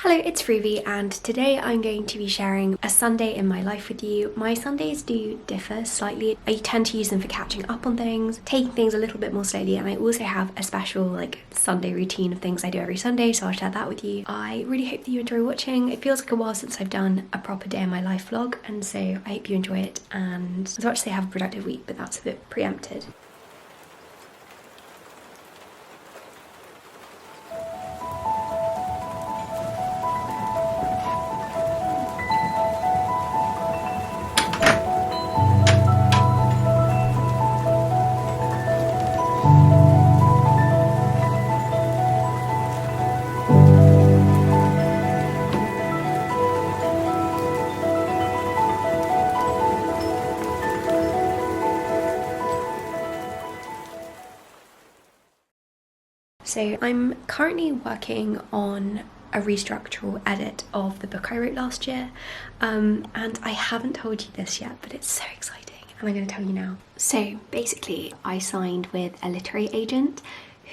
Hello, it's Ruby, and today I'm going to be sharing a Sunday in my life with you. My Sundays do differ slightly. I tend to use them for catching up on things, taking things a little bit more slowly, and I also have a special Sunday routine of things I do every Sunday, so I'll share that with you. I really hope that you enjoy watching. It feels like a while since I've done a proper day in my life vlog, and so I hope you enjoy it, and I was about to say have a productive week, but that's a bit preempted. So I'm currently working on a restructural edit of the book I wrote last year, and I haven't told you this yet, but it's so exciting and I'm going to tell you now. So basically I signed with a literary agent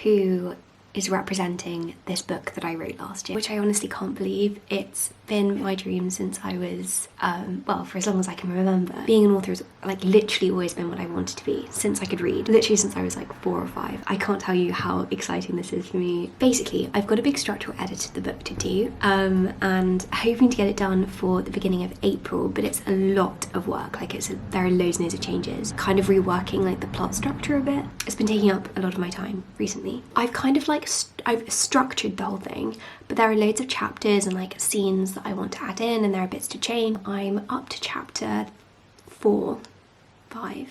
who is representing this book that I wrote last year, which I honestly can't believe. It's been my dream since I was, well, for as long as I can remember. Being an author has literally always been what I wanted to be since I could read, literally since I was 4 or 5. I can't tell you how exciting this is for me. Basically, I've got a big structural edit of the book to do, and hoping to get it done for the beginning of April, but it's a lot of work. There are loads and loads of changes, kind of reworking the plot structure a bit. It's been taking up a lot of my time recently. I've kind of I've structured the whole thing, but there are loads of chapters and scenes that I want to add in, and there are bits to change. I'm up to chapter 5. I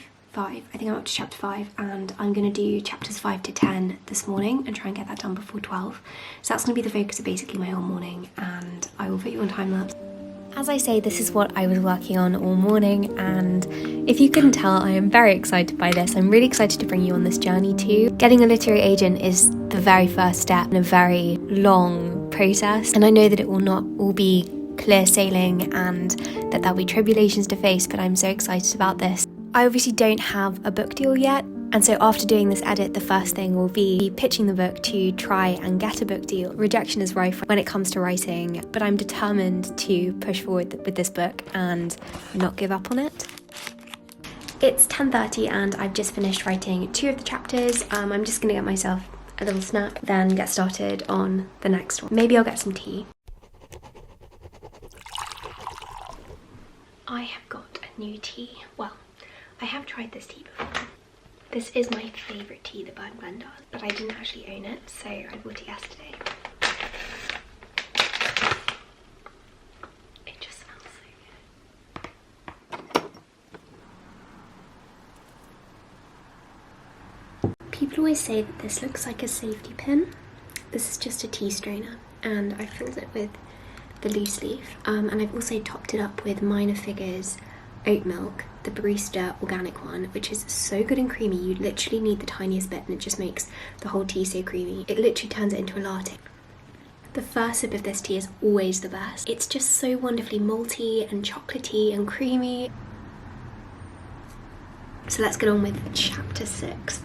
think I'm up to chapter 5, and I'm going to do chapters 5 to 10 this morning and try and get that done before 12. So that's going to be the focus of basically my whole morning, and I will put you on time lapse. As I say, this is what I was working on all morning, and if you couldn't tell, I am very excited by this. I'm really excited to bring you on this journey too. Getting a literary agent is the very first step in a very long process, and I know that it will not all be clear sailing and that there'll be tribulations to face, but I'm so excited about this. I obviously don't have a book deal yet, and so after doing this edit, the first thing will be pitching the book to try and get a book deal. Rejection is rife when it comes to writing, but I'm determined to push forward with this book and not give up on it. It's 10:30 and I've just finished writing 2 of the chapters. I'm just gonna get myself a little snack, then get started on the next one. Maybe I'll get some tea. I have got a new tea. Well, I have tried this tea before. This is my favourite tea that Burn Blend does, but I didn't actually own it, so I bought it yesterday. It just smells so good. People always say that this looks like a safety pin. This is just a tea strainer, and I filled it with the loose leaf, and I've also topped it up with Minor Figures oat milk, the barista organic one, which is so good and creamy. You literally need the tiniest bit and it just makes the whole tea so creamy. It literally turns it into a latte. The first sip of this tea is always the best. It's just so wonderfully malty and chocolatey and creamy. So let's get on with chapter 6.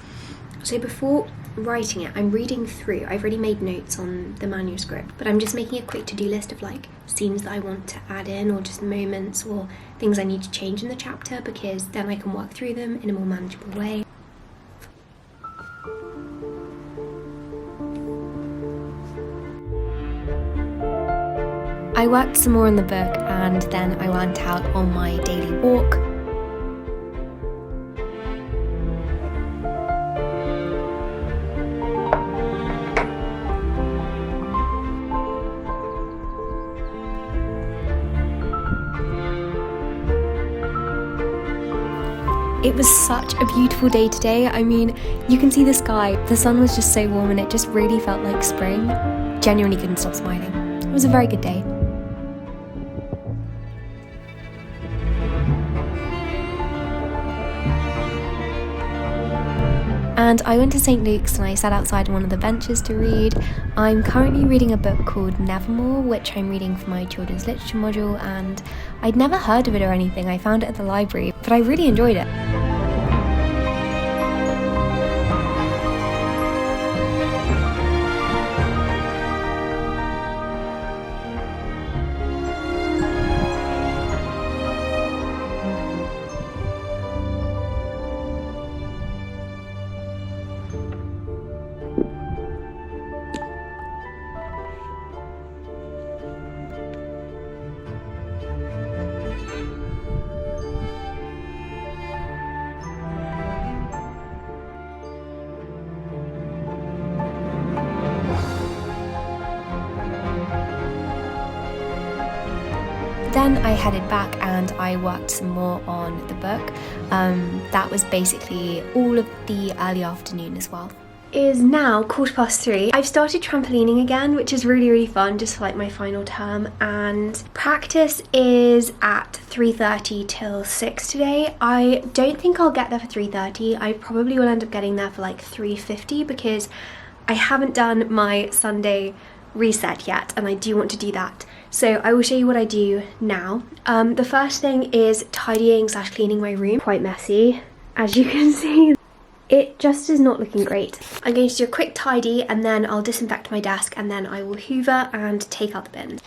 So before writing it, I'm reading through. I've already made notes on the manuscript, but I'm just making a quick to-do list of scenes that I want to add in, or just moments or things I need to change in the chapter, because then I can work through them in a more manageable way. I worked some more on the book, and then I went out on my daily walk. It was such a beautiful day today. I mean, you can see the sky. The sun was just so warm and it just really felt like spring. Genuinely couldn't stop smiling. It was a very good day. And I went to St. Luke's and I sat outside on one of the benches to read. I'm currently reading a book called Nevermore, which I'm reading for my children's literature module, and I'd never heard of it or anything. I found it at the library, but I really enjoyed it. Then I headed back and I worked some more on the book. That was basically all of the early afternoon as well. It is now 3:15. I've started trampolining again, which is really fun, just for like my final term, and practice is at 3:30 till 6 today. I don't think I'll get there for 3:30. I probably will end up getting there for like 3:50 because I haven't done my Sunday reset yet and I do want to do that. So I will show you what I do now. The first thing is tidying / cleaning my room. Quite messy, as you can see. It just is not looking great. I'm going to do a quick tidy and then I'll disinfect my desk and then I will hoover and take out the bins.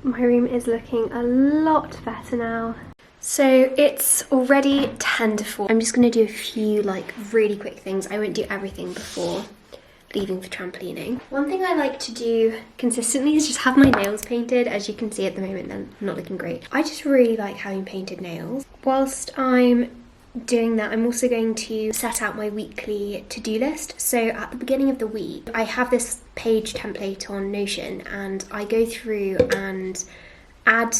My room is looking a lot better now. So it's already 10 to 4. I'm just going to do a few like really quick things. I won't do everything before leaving for trampolining. One thing I like to do consistently is just have my nails painted. As you can see at the moment, they're not looking great. I just really like having painted nails. Whilst I'm doing that, I'm also going to set out my weekly to-do list. So at the beginning of the week, I have this page template on Notion and I go through and add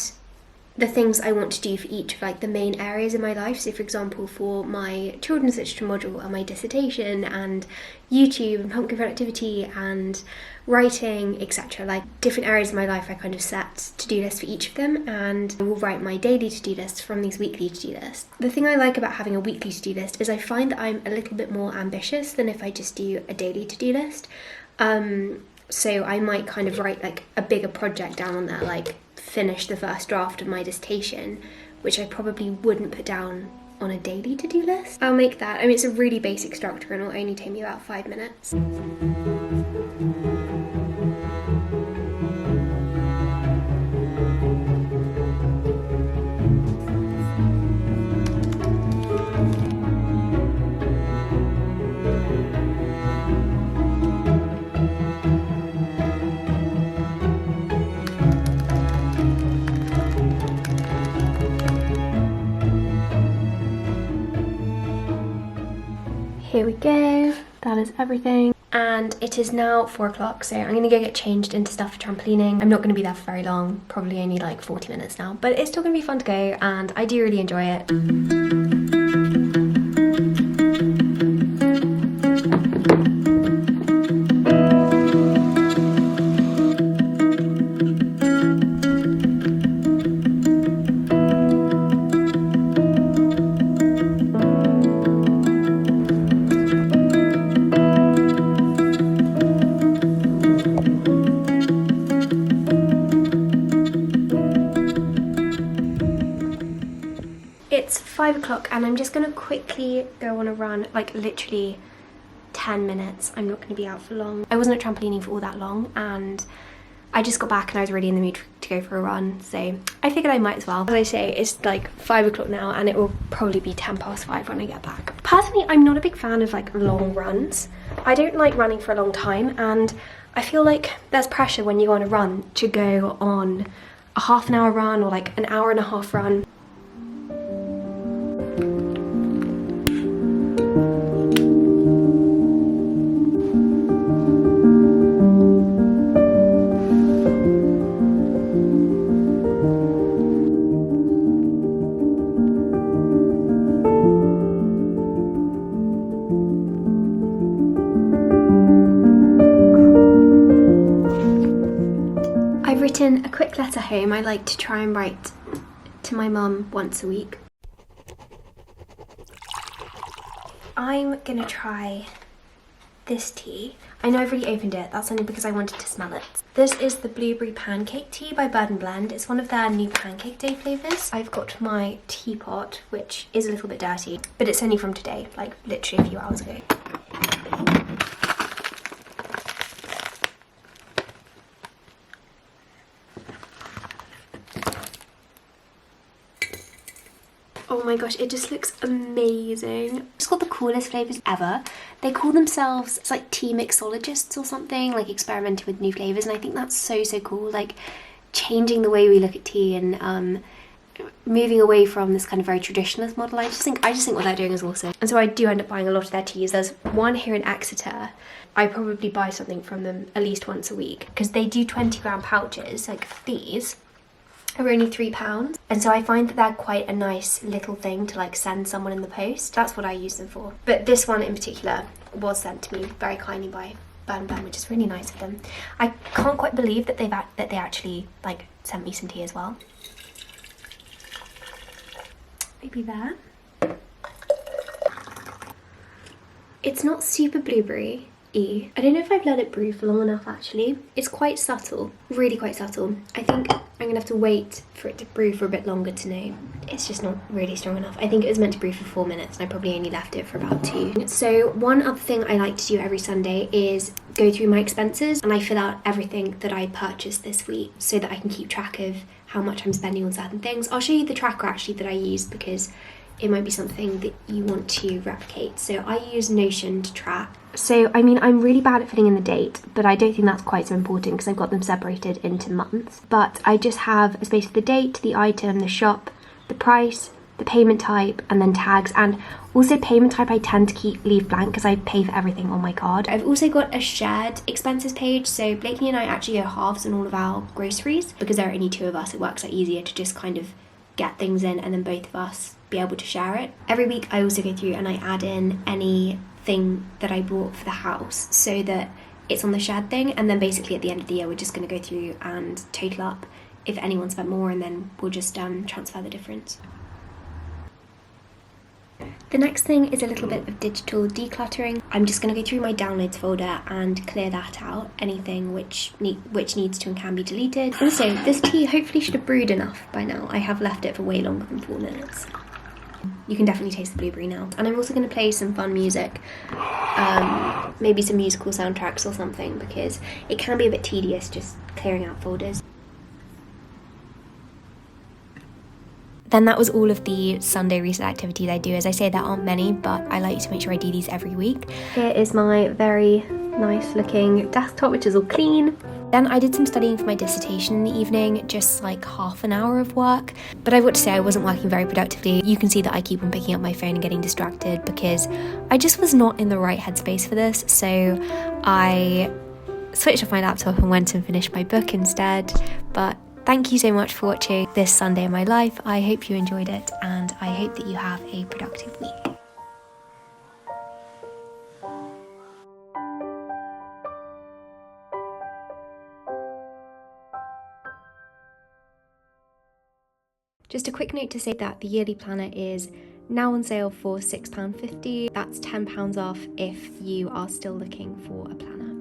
the things I want to do for each of like the main areas in my life. So for example, for my children's literature module and my dissertation and YouTube and pumpkin productivity and writing, etc. Like different areas of my life, I kind of set to-do lists for each of them and I will write my daily to-do lists from these weekly to-do lists. The thing I like about having a weekly to-do list is I find that I'm a little bit more ambitious than if I just do a daily to-do list. So I might kind of write like a bigger project down on there, like finish the first draft of my dissertation, which I probably wouldn't put down on a daily to-do list. I'll make that. I mean, it's a really basic structure and it'll only take me about 5 minutes. Here we go, that is everything. And it is now 4 o'clock, so I'm gonna go get changed into stuff for trampolining. I'm not gonna be there for very long, probably only like 40 minutes now, but it's still gonna be fun to go and I do really enjoy it. It's 5 o'clock and I'm just gonna quickly go on a run, like literally 10 minutes. I'm not gonna be out for long. I wasn't at trampolining for all that long and I just got back and I was really in the mood to go for a run, so I figured I might as well. As I say, it's like 5 o'clock now and it will probably be 10 past 5 when I get back. Personally, I'm not a big fan of like long runs. I don't like running for a long time and I feel like there's pressure when you go on a run to go on a half an hour run or like an hour and a half run. Written a quick letter home. I like to try and write to my mum once a week. I'm gonna try this tea. I know I've already opened it, that's only because I wanted to smell it. This is the Blueberry Pancake Tea by Bird and Blend. It's one of their new Pancake Day flavours. I've got my teapot, which is a little bit dirty, but it's only from today, like literally a few hours ago. Oh my gosh, it just looks amazing. It's got the coolest flavours ever. They call themselves, it's like tea mixologists or something, like experimenting with new flavours, and I think that's so cool, like changing the way we look at tea and moving away from this kind of very traditionalist model. I just think what they're doing is awesome. And so I do end up buying a lot of their teas. There's one here in Exeter. I probably buy something from them at least once a week because they do 20-gram pouches, like these are only £3, and so I find that they're quite a nice little thing to like send someone in the post. That's what I use them for. But this one in particular was sent to me very kindly by Bird and Blend, which is really nice of them. I can't quite believe that they actually like sent me some tea as well. Maybe there. It's not super blueberry-y. I don't know if I've let it brew for long enough actually. It's quite subtle, really quite subtle. I think I'm gonna have to wait for it to brew for a bit longer to know. It's just not really strong enough. I think it was meant to brew for 4 minutes and I probably only left it for about 2. So one other thing I like to do every Sunday is go through my expenses, and I fill out everything that I purchased this week so that I can keep track of how much I'm spending on certain things. I'll show you the tracker actually that I use because it might be something that you want to replicate. So I use Notion to track. So, I mean, I'm really bad at filling in the date, but I don't think that's quite so important because I've got them separated into months. But I just have a space for the date, the item, the shop, the price, the payment type, and then tags. And also payment type I tend to leave blank because I pay for everything on my card. I've also got a shared expenses page. So Blakely and I actually go halves on all of our groceries because there are only 2 of us. It works out easier to just kind of get things in and then both of us be able to share it. Every week I also go through and I add in anything that I bought for the house so that it's on the shared thing, and then basically at the end of the year we're just going to go through and total up if anyone spent more, and then we'll just transfer the difference. The next thing is a little bit of digital decluttering. I'm just going to go through my downloads folder and clear that out, anything which needs to and can be deleted. Also, this tea hopefully should have brewed enough by now. I have left it for way longer than 4 minutes. You can definitely taste the blueberry now. And I'm also going to play some fun music, maybe some musical soundtracks or something, because it can be a bit tedious just clearing out folders. Then that was all of the Sunday reset activities I do. As I say, there aren't many, but I like to make sure I do these every week. Here is my very nice looking desktop, which is all clean. Then I did some studying for my dissertation in the evening, just like half an hour of work. But I've got to say I wasn't working very productively. You can see that I keep on picking up my phone and getting distracted because I just was not in the right headspace for this. So I switched off my laptop and went and finished my book instead. But thank you so much for watching this Sunday in my life. I hope you enjoyed it, and I hope that you have a productive week. Just a quick note to say that the yearly planner is now on sale for £6.50. That's £10 off if you are still looking for a planner.